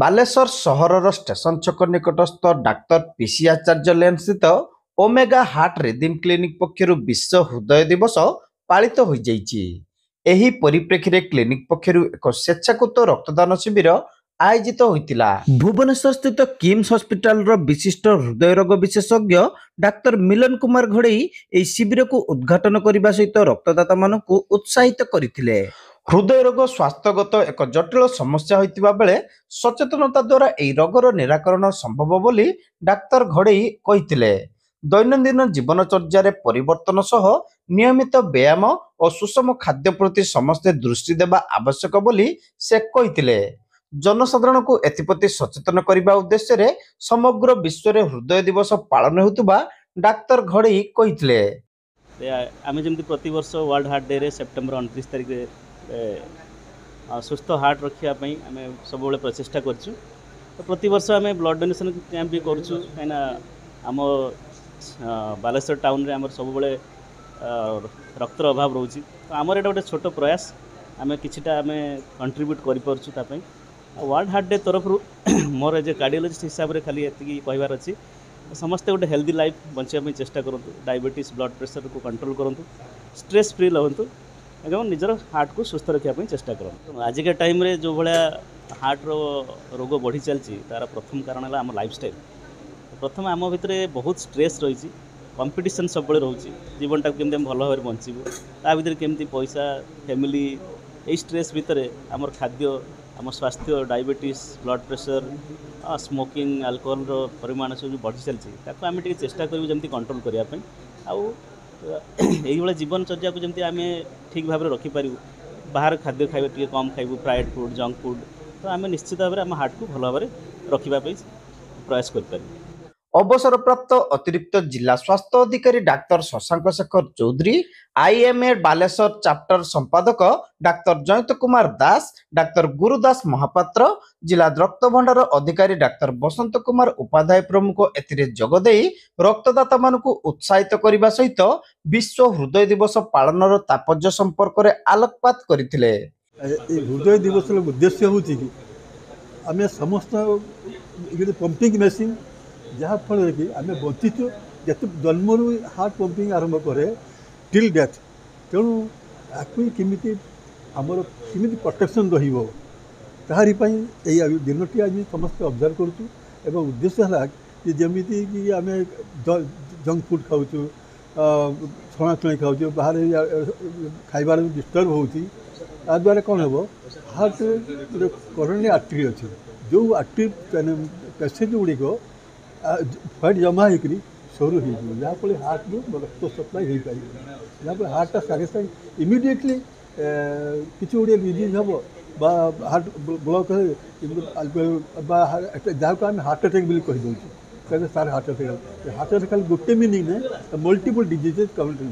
ବାଲେଶ୍ୱର ସହରର ଷ୍ଟେସନ ଛକ ନିକଟସ୍ଥ ଡାକ୍ତର ପିସି ଆଚାର୍ଯ୍ୟ ଲେନ୍ ସ୍ଥିତ ଓମେଗା ହାର୍ଟ ରିଦିମ୍ କ୍ଲିନିକ୍ ପକ୍ଷରୁ ବିଶ୍ୱ ହୃଦୟ ଦିବସ ପାଳିତ ହୋଇଯାଇଛି। ଏହି ପରିପ୍ରେକ୍ଷୀରେ କ୍ଲିନିକ୍ ପକ୍ଷରୁ ଏକ ସ୍ୱେଚ୍ଛାକୃତ ରକ୍ତଦାନ ଶିବିର ଆୟୋଜିତ ହୋଇଥିଲା। ଭୁବନେଶ୍ୱର ସ୍ଥିତ କିମ୍ସ ହସ୍ପିଟାଲର ବିଶିଷ୍ଟ ହୃଦୟ ରୋଗ ବିଶେଷଜ୍ଞ ଡାକ୍ତର ମିଲନ କୁମାର ଘୋଡ଼େଇ ଏହି ଶିବିରକୁ ଉଦ୍ଘାଟନ କରିବା ସହିତ ରକ୍ତଦାତାମାନଙ୍କୁ ଉତ୍ସାହିତ କରିଥିଲେ। ହୃଦୟ ରୋଗ ସ୍ୱାସ୍ଥ୍ୟଗତ ଏକ ଜଟିଳ ସମସ୍ୟା ହୋଇଥିବା ବେଳେ ସଚେତନତା ଦ୍ୱାରା ଏହି ରୋଗର ନିରାକରଣ ସମ୍ଭବ ବୋଲି ଡାକ୍ତର ଘୋଡ଼େଇ କହିଥିଲେ। ଦୈନନ୍ଦିନ ଜୀବନଚର୍ଯ୍ୟାରେ ପରିବର୍ତ୍ତନ ସହ ନିୟମିତ ବ୍ୟାୟାମ ଓ ସୁଷମ ଖାଦ୍ୟ ପ୍ରତି ସମସ୍ତେ ଦୃଷ୍ଟି ଦେବା ଆବଶ୍ୟକ ବୋଲି ସେ କହିଥିଲେ। ଜନସାଧାରଣଙ୍କୁ ଏଥିପ୍ରତି ସଚେତନ କରିବା ଉଦ୍ଦେଶ୍ୟରେ ସମଗ୍ର ବିଶ୍ୱରେ ହୃଦୟ ଦିବସ ପାଳନ ହେଉଥିବା ଡାକ୍ତର ଘୋଡ଼େଇ କହିଥିଲେ। ଆମେ ଯେମିତି ପ୍ରତିବର୍ଷ ୱାର୍ଲଡ ହାର୍ଟ ଡେ ରେ ସେପ୍ଟେମ୍ବର 29 ତାରିଖରେ ସୁସ୍ଥ ହାର୍ଟ ରଖିବା ପାଇଁ ଆମେ ସବୁବେଳେ ପ୍ରଚେଷ୍ଟା କରୁଛୁ। ତ ପ୍ରତିବର୍ଷ ଆମେ ବ୍ଲଡ଼ ଡୋନେସନ୍ କ୍ୟାମ୍ପ ବି କରୁଛୁ, କାହିଁକିନା ଆମ ବାଲେଶ୍ୱର ଟାଉନରେ ଆମର ସବୁବେଳେ ରକ୍ତର ଅଭାବ ରହୁଛି। ତ ଆମର ଏଇଟା ଗୋଟେ ଛୋଟ ପ୍ରୟାସ, ଆମେ କିଛିଟା ଆମେ କଣ୍ଟ୍ରିବ୍ୟୁଟ୍ କରିପାରୁଛୁ ତା ପାଇଁ। ୱାର୍ଲଡ ହାର୍ଟ ଡେ ତରଫରୁ ମୋର ଏଜ୍ ଏ କାର୍ଡ଼ିଓଲୋଜିଷ୍ଟ ହିସାବରେ ଖାଲି ଏତିକି କହିବାର ଅଛି, ସମସ୍ତେ ଗୋଟେ ହେଲ୍ଦି ଲାଇଫ୍ ବଞ୍ଚିବା ପାଇଁ ଚେଷ୍ଟା କରନ୍ତୁ, ଡାଇବେଟିସ୍ ବ୍ଲଡ଼ ପ୍ରେସରକୁ କଣ୍ଟ୍ରୋଲ କରନ୍ତୁ, ଷ୍ଟ୍ରେସ୍ ଫ୍ରି ରହନ୍ତୁ ଏବଂ ନିଜର ହାର୍ଟକୁ ସୁସ୍ଥ ରଖିବା ପାଇଁ ଚେଷ୍ଟା କରନ୍ତୁ। ଆଜିକା ଟାଇମ୍ରେ ଯେଉଁ ଭଳିଆ ହାର୍ଟର ରୋଗ ବଢ଼ି ଚାଲିଛି ତାର ପ୍ରଥମ କାରଣ ହେଲା ଆମ ଲାଇଫଷ୍ଟାଇଲ୍। ପ୍ରଥମେ ଆମ ଭିତରେ ବହୁତ ଷ୍ଟ୍ରେସ୍ ରହିଛି, କମ୍ପିଟିସନ୍ ସବୁବେଳେ ରହୁଛି, ଜୀବନଟାକୁ କେମିତି ଆମେ ଭଲ ଭାବରେ ବଞ୍ଚିବୁ, ତା ଭିତରେ କେମିତି ପଇସା, ଫ୍ୟାମିଲି, ଏଇ ଷ୍ଟ୍ରେସ୍ ଭିତରେ ଆମର ଖାଦ୍ୟ, ଆମ ସ୍ୱାସ୍ଥ୍ୟ, ଡାଇବେଟିସ୍, ବ୍ଲଡ଼ ପ୍ରେସର, ସ୍ମୋକିଂ, ଆଲକୋହଲର ପରିମାଣ ସବୁ ବଢ଼ି ଚାଲିଛି, ତାକୁ ଆମେ ଟିକେ ଚେଷ୍ଟା କରିବୁ ଯେମିତି କଣ୍ଟ୍ରୋଲ କରିବା ପାଇଁ। ଆଉ এইভাবে জীবনচর্যাକୁ ଯେମିତି ଆମେ ଠିକ୍ ଭାବରେ ରଖିପାରିବୁ, ବାହାର ଖାଦ୍ୟ ଖାଇବା ଟିକେ କମ୍ ଖାଇବୁ, ଫ୍ରାଏଡ୍ ଫୁଡ଼୍, ଜଙ୍କ ଫୁଡ଼୍, ତ ଆମେ ନିଶ୍ଚିତ ଭାବରେ ଆମ ହାର୍ଟକୁ ଭଲ ଭାବରେ ରଖିବା ପାଇଁ ପ୍ରୟାସ କରିପାରିବୁ। ଅବସରପ୍ରାପ୍ତ ଅତିରିକ୍ତ ଜିଲ୍ଲା ସ୍ୱାସ୍ଥ୍ୟ ଅଧିକାରୀ ଡାକ୍ତର ଶଶାଙ୍କ ଶେଖର ଚୌଧୁରୀ, ଆଇଏମ୍ଏ ବାଲେଶ୍ୱର ଚାପ୍ଟର ସମ୍ପାଦକ ଡାକ୍ତର ଜୟନ୍ତ କୁମାର ଦାସ, ଡାକ୍ତର ଗୁରୁ ଦାସ ମହାପାତ୍ର, ଜିଲ୍ଲା ରକ୍ତ ଭଣ୍ଡାର ଅଧିକାରୀ ଡାକ୍ତର ବସନ୍ତ କୁମାର ଉପାଧ୍ୟାୟ ପ୍ରମୁଖ ଏଥିରେ ଯୋଗଦେଇ ରକ୍ତଦାତାମାନଙ୍କୁ ଉତ୍ସାହିତ କରିବା ସହିତ ବିଶ୍ୱ ହୃଦୟ ଦିବସ ପାଳନର ତାତ୍ପର୍ଯ୍ୟ ସମ୍ପର୍କରେ ଆଲୋକପାତ କରିଥିଲେ। ହୃଦୟ ଦିବସର ଉଦ୍ଦେଶ୍ୟ ହେଉଛି କି ଆମେ ସମସ୍ତ ପମ୍ପିଂ ମେସିନ୍, ଯାହାଫଳରେ କି ଆମେ ବଞ୍ଚିଛୁ ଯେତେ ଜନ୍ମରୁ ହାର୍ଟ ପମ୍ପିଂ ଆରମ୍ଭ କରେ ଟିଲ୍ ଡେଥ୍। ତେଣୁ ଆକୁ କେମିତି ଆମର କେମିତି ପ୍ରୋଟେକ୍ସନ୍ ରହିବ ତାହାରି ପାଇଁ ଏଇ ଦିନଟି ଆଜି ସମସ୍ତେ ଅବଜର୍ଭ କରୁଛୁ। ଏବଂ ଉଦ୍ଦେଶ୍ୟ ହେଲା କି ଯେମିତିକି ଆମେ ଜଙ୍କ ଫୁଡ଼୍ ଖାଉଛୁ, ଛଣାଛଣି ଖାଉଛୁ, ବାହାରେ ଖାଇବାର ଡିଷ୍ଟର୍ବ ହେଉଛି, ତାଦ୍ୱାରା କ'ଣ ହେବ, ହାର୍ଟରେ ଗୋଟେ କରୋନାରୀ ଆର୍ଟେରୀ ଅଛି, ଯେଉଁ ଆର୍ଟେରୀ ପେସେଣ୍ଟ ଗୁଡ଼ିକ ଫ୍ୟାଟ୍ ଜମା ହେଇକରି ସରୁ ହେଇଯିବ, ଯାହାଫଳରେ ହାର୍ଟରୁ ରକ୍ତ ସପ୍ଲାଏ ହେଇପାରିବ, ଯାହାଫଳରେ ହାର୍ଟଟା ସାଙ୍ଗେ ସାଙ୍ଗେ ଇମିଡ଼ିଏଟଲି କିଛି ଗୁଡ଼ିଏ ଡିଜିଜ୍ ହେବ বা ହାର୍ଟ ବ୍ଲକ୍ ବା ଯାହାକୁ ଆମେ ହାର୍ଟ ଆଟାକ୍ ବୋଲି କହିଦେଉଛୁ, କାହିଁକିନା ତାର ହାର୍ଟ ଆଟାକ୍ ଖାଲି ଗୋଟେ ମିନିଂ ନାହିଁ, ମଲ୍ଟିପୁଲ୍ ଡିଜିଜେସ୍ କମିଟ୍।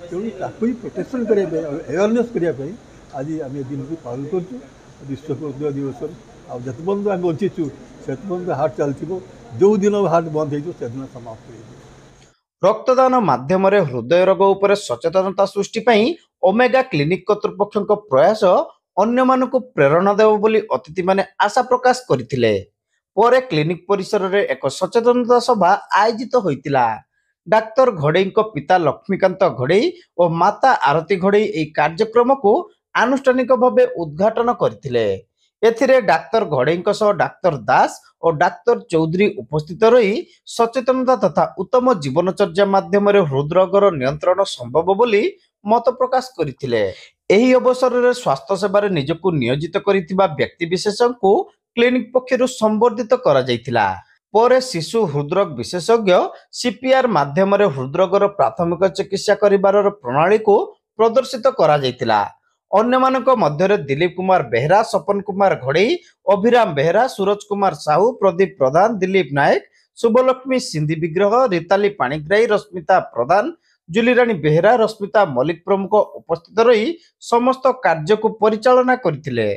ତେଣୁ ତାକୁ ହିଁ ପ୍ରୋଟେକ୍ସନ୍ କରିବା ପାଇଁ, ଆୱାରନେସ୍ କରିବା ପାଇଁ ଆଜି ଆମେ ଏ ଦିନକୁ ପାଳନ କରୁଛୁ ବିଶ୍ୱ ହୃଦୟ ଦିବସରେ। ଆଉ ଯେତେ ପର୍ଯ୍ୟନ୍ତ ଆମେ ବଞ୍ଚିଛୁ ସେତେ ପର୍ଯ୍ୟନ୍ତ ହାର୍ଟ ଚାଲିଥିବ, ଯେଉଁ ଦିନ ହାର୍ଟ ବନ୍ଦ ହେଇଯିବ ସେଦିନ ସମାପ୍ତ ହେଇଯିବ। ରକ୍ତଦାନ ମାଧ୍ୟମରେ ହୃଦୟ ରୋଗ ଉପରେ ସଚେତନତା ସୃଷ୍ଟି ପାଇଁ ଓମେଗା କ୍ଲିନିକ୍ କର୍ତ୍ତୃପକ୍ଷଙ୍କ ପ୍ରୟାସ ଅନ୍ୟମାନଙ୍କୁ ପ୍ରେରଣା ଦେବ ବୋଲି ଅତିଥିମାନେ ଆଶା ପ୍ରକାଶ କରିଥିଲେ। ପରେ କ୍ଲିନିକ୍ ପରିସରରେ ଏକ ସଚେତନତା ସଭା ଆୟୋଜିତ ହୋଇଥିଲା। ଡାକ୍ତର ଘୋଡ଼େଇଙ୍କ ପିତା ଲକ୍ଷ୍ମୀକାନ୍ତ ଘୋଡ଼େଇ ଓ ମାତା ଆରତୀ ଘୋଡ଼େଇ ଏହି କାର୍ଯ୍ୟକ୍ରମକୁ ଆନୁଷ୍ଠାନିକ ଭାବେ ଉଦ୍ଘାଟନ କରିଥିଲେ। ଏଥିରେ ଡାକ୍ତର ଘୋଡ଼େଇଙ୍କ ସହ ଡାକ୍ତର ଦାସ ଓ ଡାକ୍ତର ଚୌଧୁରୀ ଉପସ୍ଥିତ ରହି ସଚେତନତା ତଥା ଉତ୍ତମ ଜୀବନଚର୍ଯ୍ୟା ମାଧ୍ୟମରେ ହୃଦରୋଗର ନିୟନ୍ତ୍ରଣ ସମ୍ଭବ ବୋଲି ମତ ପ୍ରକାଶ କରିଥିଲେ। ଏହି ଅବସରରେ ସ୍ୱାସ୍ଥ୍ୟ ସେବାରେ ନିଜକୁ ନିୟୋଜିତ କରିଥିବା ବ୍ୟକ୍ତିବିଶେଷଙ୍କୁ କ୍ଲିନିକ୍ ପକ୍ଷରୁ ସମ୍ବର୍ଦ୍ଧିତ କରାଯାଇଥିଲା। ପରେ ଶିଶୁ ହୃଦରୋଗ ବିଶେଷଜ୍ଞ ସିପିଆର୍ ମାଧ୍ୟମରେ ହୃଦରୋଗର ପ୍ରାଥମିକ ଚିକିତ୍ସା କରିବାର ପ୍ରଣାଳୀକୁ ପ୍ରଦର୍ଶିତ କରାଯାଇଥିଲା। ଅନ୍ୟମାନଙ୍କ ମଧ୍ୟରେ ଦିଲ୍ଲୀପ କୁମାର ବେହେରା, ସପନ କୁମାର ଘୋଡ଼େଇ, ଅଭିରାମ ବେହେରା, ସୁରଜ କୁମାର ସାହୁ, ପ୍ରଦୀପ ପ୍ରଧାନ, ଦିଲ୍ଲୀପ ନାୟକ, ଶୁଭଲକ୍ଷ୍ମୀ ସିନ୍ଧି ବିଗ୍ରହ, ରିତାଲି ପାଣିଗ୍ରାହୀ, ରଶ୍ମିତା ପ୍ରଧାନ, ଜୁଲିରାଣୀ ବେହେରା, ରଶ୍ମିତା ମଲ୍ଲିକ ପ୍ରମୁଖ ଉପସ୍ଥିତ ରହି ସମସ୍ତ କାର୍ଯ୍ୟକୁ ପରିଚାଳନା କରିଥିଲେ।